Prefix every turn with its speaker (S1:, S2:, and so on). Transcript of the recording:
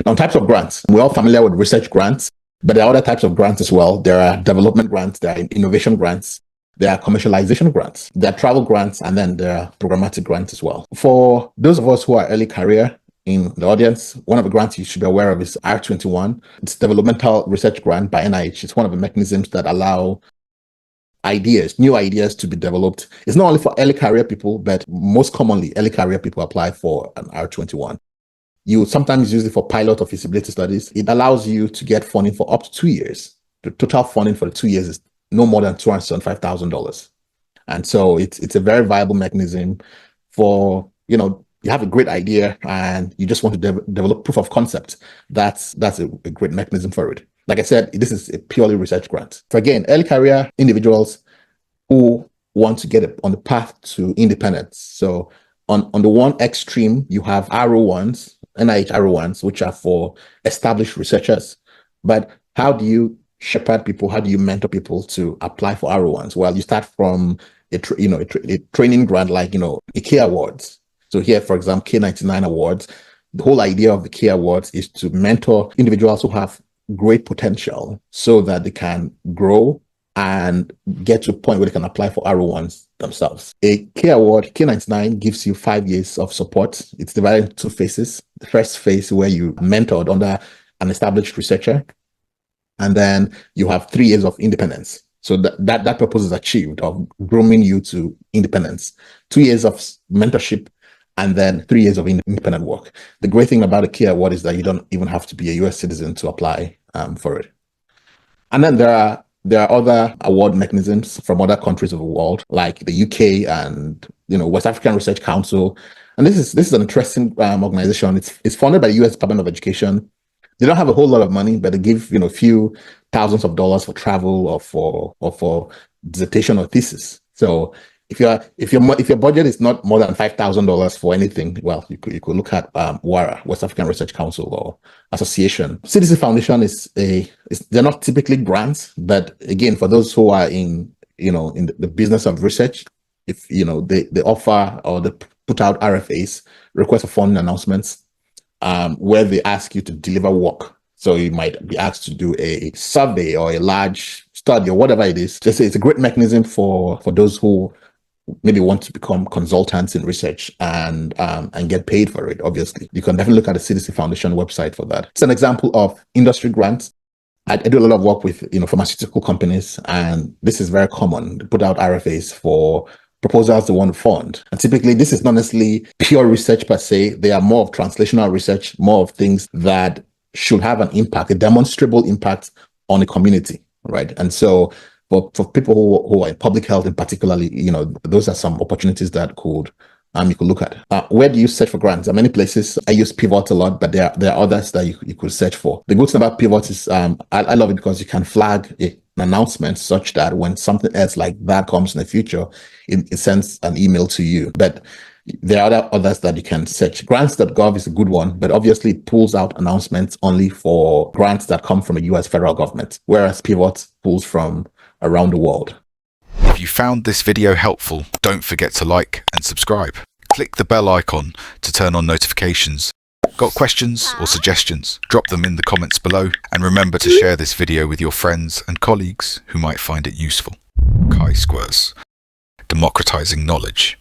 S1: Now, types of grants. We're all familiar with research grants, but there are other types of grants as well. There are development grants, there are innovation grants, there are commercialization grants, there are travel grants, and then there are programmatic grants as well. For those of us who are early career in the audience, one of the grants you should be aware of is R21. It's Developmental Research Grant by NIH. It's one of the mechanisms that allow new ideas to be developed. It's not only for early career people, but most commonly, early career people apply for an R21. You sometimes use it for pilot or feasibility studies. It allows you to get funding for up to 2 years. The total funding for the 2 years is no more than $275,000. And so it's a very viable mechanism for, you have a great idea and you just want to develop proof of concept. That's a great mechanism for it. Like I said, this is a purely research grant. For again, early career individuals who want to get on the path to independence. So on the one extreme, you have R01s, NIH R01s, which are for established researchers. But how do you shepherd people? How do you mentor people to apply for R01s? Well, you start from a training grant like, a K Awards. So here, for example, K99 Awards. The whole idea of the K Awards is to mentor individuals who have great potential so that they can grow and get to a point where they can apply for R01s themselves. A K Award, K99, gives you 5 years of support. It's divided into 2 phases. The first phase where you mentored under an established researcher, and then you have 3 years of independence. So that purpose is achieved of grooming you to independence. 2 years of mentorship, and then 3 years of independent work. The great thing about a K Award is that you don't even have to be a US citizen to apply for it. And then there are other award mechanisms from other countries of the world, like the UK and West African Research Council. And this is an interesting organization. It's funded by the US Department of Education. They don't have a whole lot of money, but they give a few thousands of dollars for travel or for dissertation or thesis. So if your budget is not more than $5,000 for anything, well, you could look at WARA, West African Research Council or Association. CDC Foundation they're not typically grants, but again, for those who are in the business of research, if they offer or they put out RFAs, request for funding announcements, where they ask you to deliver work. So you might be asked to do a survey or a large study or whatever it is. Just it's a great mechanism for those who maybe want to become consultants in research and get paid for it. Obviously, you can definitely look at the CDC Foundation website for that. It's an example of industry grants. I do a lot of work with pharmaceutical companies, and this is very common. They put out RFAs for proposals they want to fund. And typically, this is not necessarily pure research per se. They are more of translational research, more of things that should have an impact, a demonstrable impact on the community, right? And so for people who are in public health in particularly, those are some opportunities that you could look at. Where do you search for grants? There are many places. I use Pivot a lot, but there are others that you could search for. The good thing about Pivot is I love it because you can flag an announcement such that when something else like that comes in the future, it sends an email to you. But there are others that you can search. Grants.gov is a good one, but obviously it pulls out announcements only for grants that come from a US federal government, whereas Pivot pulls from around the world.
S2: If you found this video helpful, don't forget to like and subscribe. Click the bell icon to turn on notifications. Got questions or suggestions? Drop them in the comments below, and remember to share this video with your friends and colleagues who might find it useful. Chisquares, democratizing knowledge.